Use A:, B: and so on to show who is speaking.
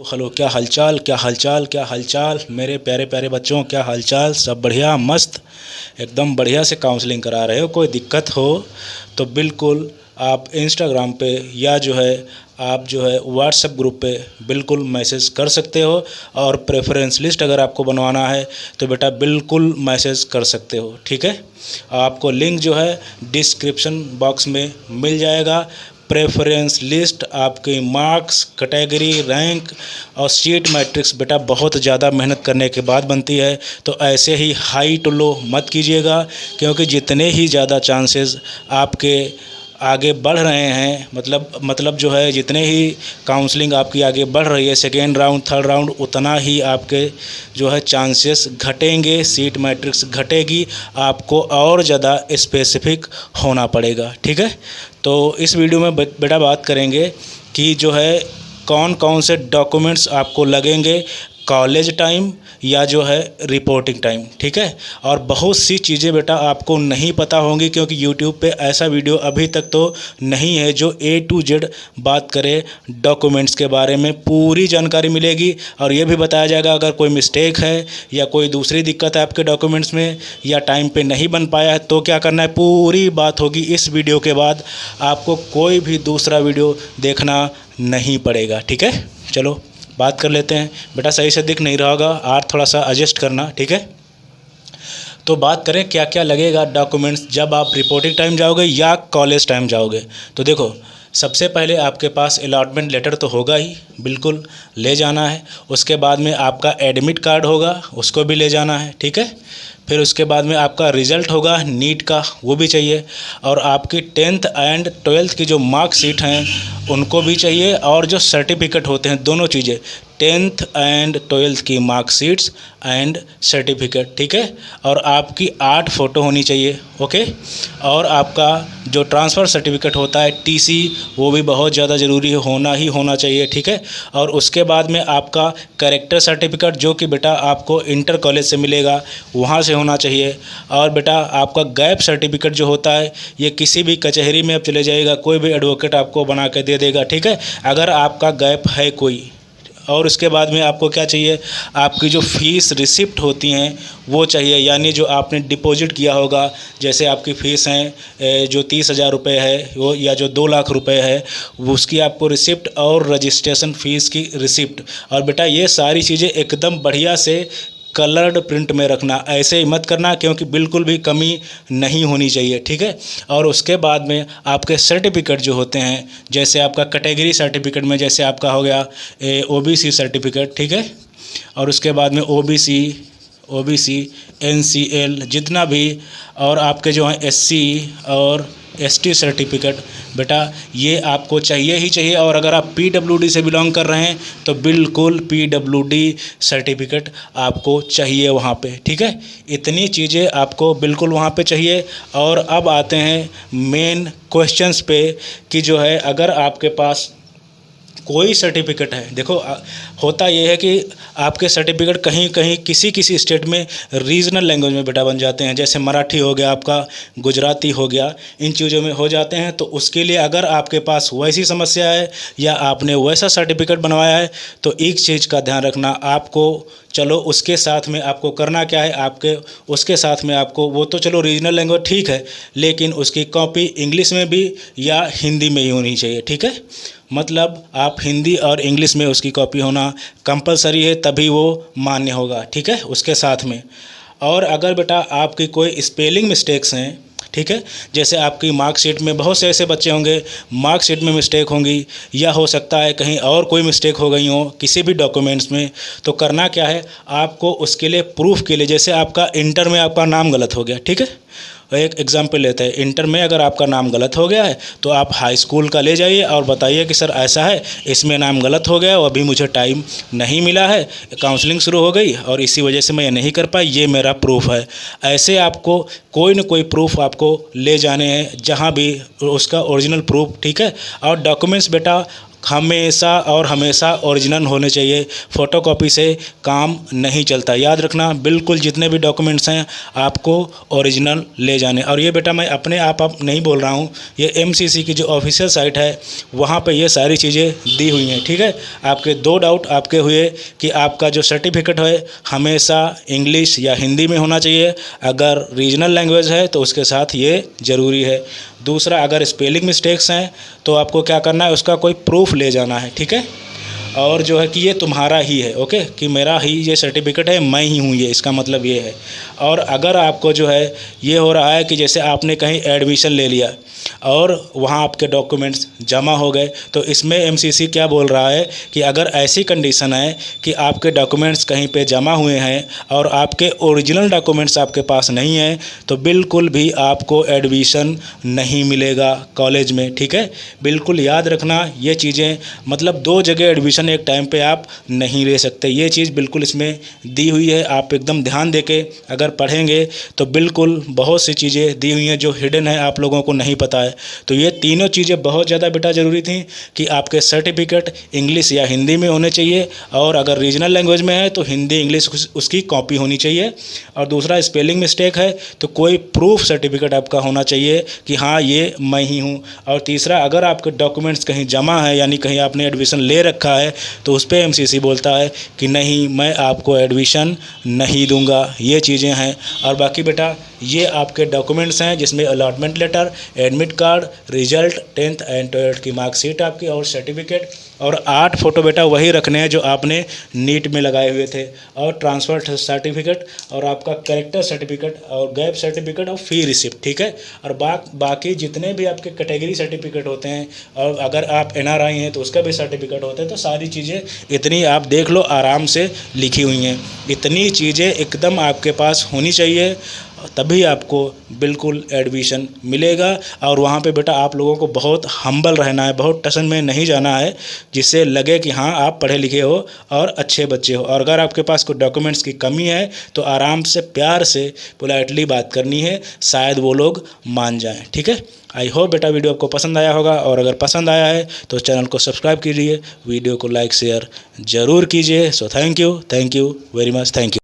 A: Hello, क्या हालचाल, क्या हालचाल, क्या हालचाल मेरे प्यारे प्यारे बच्चों, क्या हालचाल। सब बढ़िया, मस्त, एकदम बढ़िया से काउंसलिंग करा रहे हो। कोई दिक्कत हो तो बिल्कुल आप इंस्टाग्राम पे या आप व्हाट्सएप ग्रुप पे बिल्कुल मैसेज कर सकते हो। और प्रेफरेंस लिस्ट अगर आपको बनवाना है तो बेटा बिल्कुल मैसेज कर सकते हो, ठीक है। आपको लिंक डिस्क्रिप्शन बॉक्स में मिल जाएगा। प्रेफरेंस लिस्ट आपके मार्क्स, कैटेगरी, रैंक और सीट मैट्रिक्स बेटा बहुत ज़्यादा मेहनत करने के बाद बनती है। तो ऐसे ही हाई टू लो मत कीजिएगा, क्योंकि जितने ही ज़्यादा चांसेस आपके आगे बढ़ रहे हैं, मतलब जितने ही काउंसलिंग आपकी आगे बढ़ रही है, सेकेंड राउंड, थर्ड राउंड, उतना ही आपके चांसेस घटेंगे, सीट मैट्रिक्स घटेगी, आपको और ज़्यादा स्पेसिफिक होना पड़ेगा, ठीक है। तो इस वीडियो में बेटा बात करेंगे कि कौन कौन से डॉक्यूमेंट्स आपको लगेंगे कॉलेज टाइम या रिपोर्टिंग टाइम, ठीक है। और बहुत सी चीज़ें बेटा आपको नहीं पता होंगी, क्योंकि यूट्यूब पे ऐसा वीडियो अभी तक तो नहीं है जो A to Z बात करे डॉक्यूमेंट्स के बारे में। पूरी जानकारी मिलेगी और ये भी बताया जाएगा अगर कोई मिस्टेक है या कोई दूसरी दिक्कत है आपके डॉक्यूमेंट्स में या टाइम पे नहीं बन पाया है तो क्या करना है, पूरी बात होगी इस वीडियो के बाद। आपको कोई भी दूसरा वीडियो देखना नहीं पड़ेगा, ठीक है। चलो बात कर लेते हैं। बेटा सही से दिख नहीं रहा होगा, आर थोड़ा सा एडजस्ट करना, ठीक है। तो बात करें क्या क्या लगेगा डॉक्यूमेंट्स जब आप रिपोर्टिंग टाइम जाओगे या कॉलेज टाइम जाओगे। तो देखो, सबसे पहले आपके पास अलॉटमेंट लेटर तो होगा ही, बिल्कुल ले जाना है। उसके बाद में आपका एडमिट कार्ड होगा, उसको भी ले जाना है, ठीक है। फिर उसके बाद में आपका रिज़ल्ट होगा नीट का, वो भी चाहिए। और आपकी 10th एंड 12th की जो मार्कशीट हैं उनको भी चाहिए, और जो सर्टिफिकेट होते हैं, दोनों चीज़ें, 10th एंड 12th की मार्कशीट्स एंड सर्टिफिकेट, ठीक है। और आपकी 8 फ़ोटो होनी चाहिए, ओके। और आपका जो ट्रांसफ़र सर्टिफिकेट होता है TC, वो भी बहुत ज़्यादा ज़रूरी होना ही होना चाहिए, ठीक है। और उसके बाद में आपका कैरेक्टर सर्टिफिकेट, जो कि बेटा आपको इंटर कॉलेज से मिलेगा, वहाँ से होना चाहिए। और बेटा आपका गैप सर्टिफिकेट जो होता है, ये किसी भी कचहरी में आप चले जाइएगा, कोई भी एडवोकेट आपको बना के दे देगा, ठीक है, अगर आपका गैप है कोई। और उसके बाद में आपको क्या चाहिए, आपकी जो फ़ीस रिसिप्ट होती हैं वो चाहिए, यानी जो आपने डिपॉजिट किया होगा, जैसे आपकी फ़ीस है जो 30,000 रुपये है वो, या जो 2 लाख रुपए है, वो उसकी आपको रिसिप्ट और रजिस्ट्रेशन फ़ीस की रिसिप्ट। और बेटा ये सारी चीज़ें एकदम बढ़िया से कलर्ड प्रिंट में रखना, ऐसे ही मत करना, क्योंकि बिल्कुल भी कमी नहीं होनी चाहिए, ठीक है। और उसके बाद में आपके सर्टिफिकेट जो होते हैं, जैसे आपका कैटेगरी सर्टिफिकेट में जैसे आपका हो गया OBC सर्टिफिकेट, ठीक है। और उसके बाद में OBC NCL जितना भी, और आपके जो हैं SC और ST सर्टिफिकेट, बेटा ये आपको चाहिए ही चाहिए। और अगर आप PWD से बिलोंग कर रहे हैं तो बिल्कुल PWD सर्टिफिकेट आपको चाहिए वहाँ पे, ठीक है। इतनी चीज़ें आपको बिल्कुल वहाँ पे चाहिए। और अब आते हैं मेन क्वेश्चंस पे कि अगर आपके पास कोई सर्टिफिकेट है, देखो होता ये है कि आपके सर्टिफिकेट कहीं कहीं किसी किसी स्टेट में रीजनल लैंग्वेज में बेटा बन जाते हैं, जैसे मराठी हो गया, आपका गुजराती हो गया, इन चीज़ों में हो जाते हैं। तो उसके लिए अगर आपके पास वैसी समस्या है या आपने वैसा सर्टिफिकेट बनवाया है तो एक चीज़ का ध्यान रखना आपको। चलो उसके साथ में आपको करना क्या है, आपके उसके साथ में आपको, वो तो चलो रीजनल लैंग्वेज ठीक है, लेकिन उसकी कॉपी इंग्लिश में भी या हिंदी में ही होनी चाहिए, ठीक है। मतलब आप हिंदी और इंग्लिश में उसकी कॉपी होना कंपलसरी है, तभी वो मान्य होगा, ठीक है, उसके साथ में। और अगर बेटा आपकी कोई स्पेलिंग मिस्टेक्स हैं, ठीक है, जैसे आपकी मार्कशीट में बहुत से ऐसे बच्चे होंगे मार्कशीट में मिस्टेक होंगी, या हो सकता है कहीं और कोई मिस्टेक हो गई हो किसी भी डॉक्यूमेंट्स में, तो करना क्या है आपको उसके लिए, प्रूफ के लिए, जैसे आपका इंटर में आपका नाम गलत हो गया, ठीक है, एक एग्जाम्पल लेते हैं, इंटर में अगर आपका नाम गलत हो गया है तो आप हाई स्कूल का ले जाइए और बताइए कि सर ऐसा है, इसमें नाम गलत हो गया और अभी मुझे टाइम नहीं मिला है, काउंसलिंग शुरू हो गई और इसी वजह से मैं ये नहीं कर पाई, ये मेरा प्रूफ है। ऐसे आपको कोई न कोई प्रूफ आपको ले जाने हैं, जहाँ भी उसका ओरिजिनल प्रूफ, ठीक है। और डॉक्यूमेंट्स बेटा हमेशा और हमेशा ओरिजिनल होने चाहिए, फ़ोटोकॉपी से काम नहीं चलता। याद रखना, बिल्कुल जितने भी डॉक्यूमेंट्स हैं आपको ओरिजिनल ले जाने। और ये बेटा मैं अपने आप नहीं बोल रहा हूँ, ये MCC की जो ऑफिशियल साइट है वहाँ पे ये सारी चीज़ें दी हुई हैं। ठीक है, आपके 2 डाउट आपके हुए कि आपका जो सर्टिफिकेट है हमेशा इंग्लिश या हिंदी में होना चाहिए, अगर रीजनल लैंग्वेज है तो उसके साथ ये ज़रूरी है। दूसरा, अगर स्पेलिंग मिस्टेक्स हैं तो आपको क्या करना है, उसका कोई प्रूफ ले जाना है। ठीक है, और जो है कि ये तुम्हारा ही है, ओके, कि मेरा ही ये सर्टिफिकेट है, मैं ही हूँ ये, इसका मतलब ये है। और अगर आपको जो है ये हो रहा है कि जैसे आपने कहीं एडमिशन ले लिया और वहाँ आपके डॉक्यूमेंट्स जमा हो गए, तो इसमें MCC क्या बोल रहा है कि अगर ऐसी कंडीशन है कि आपके डॉक्यूमेंट्स कहीं पे जमा हुए हैं और आपके ओरिजिनल डॉक्यूमेंट्स आपके पास नहीं हैं, तो बिल्कुल भी आपको एडमिशन नहीं मिलेगा कॉलेज में। ठीक है, बिल्कुल याद रखना ये चीज़ें, मतलब 2 जगह एडमिशन एक टाइम पे आप नहीं ले सकते, ये चीज़ बिल्कुल इसमें दी हुई है। आप एकदम ध्यान देके अगर पढ़ेंगे तो बिल्कुल बहुत सी चीज़ें दी हुई हैं जो हिडन है, आप लोगों को नहीं पता है। तो ये तीनों चीज़ें बहुत ज़्यादा बेटा ज़रूरी थी कि आपके सर्टिफिकेट इंग्लिश या हिंदी में होने चाहिए, और अगर रीजनल लैंग्वेज में है तो हिंदी इंग्लिश उसकी कॉपी होनी चाहिए। और दूसरा, स्पेलिंग मिस्टेक है तो कोई प्रूफ सर्टिफिकेट आपका होना चाहिए कि हाँ ये मैं ही हूँ। और तीसरा, अगर आपके डॉक्यूमेंट्स कहीं जमा है यानी कहीं आपने एडमिशन ले रखा है तो उस पर MCC बोलता है कि नहीं, मैं आपको एडमिशन नहीं दूंगा। ये चीज़ें हैं। और बाकी बेटा ये आपके डॉक्यूमेंट्स हैं जिसमें allotment letter, admit card, result, 10th and 12th की मार्कशीट आपकी और सर्टिफिकेट, और 8 फ़ोटो बेटा वही रखने हैं जो आपने नीट में लगाए हुए थे, और ट्रांसफ़र सर्टिफिकेट और आपका कैरेक्टर सर्टिफिकेट और गैप सर्टिफिकेट और फ़ी रिसिप्ट। ठीक है, और बाकी जितने भी आपके कैटेगरी सर्टिफिकेट होते हैं, और अगर आप NRI हैं तो उसका भी सर्टिफिकेट होता है। तो सारी चीज़ें इतनी आप देख लो, आराम से लिखी हुई हैं। इतनी चीज़ें एकदम आपके पास होनी चाहिए, तभी आपको बिल्कुल एडमिशन मिलेगा। और वहाँ पे बेटा आप लोगों को बहुत हम्बल रहना है, बहुत टशन में नहीं जाना है, जिससे लगे कि हाँ आप पढ़े लिखे हो और अच्छे बच्चे हो। और अगर आपके पास कोई डॉक्यूमेंट्स की कमी है तो आराम से प्यार से पोलाइटली बात करनी है, शायद वो लोग मान जाएं। ठीक है, आई होप बेटा वीडियो आपको पसंद आया होगा, और अगर पसंद आया है तो चैनल को सब्सक्राइब कीजिए, वीडियो को लाइक शेयर ज़रूर कीजिए। So thank you very much, thank you.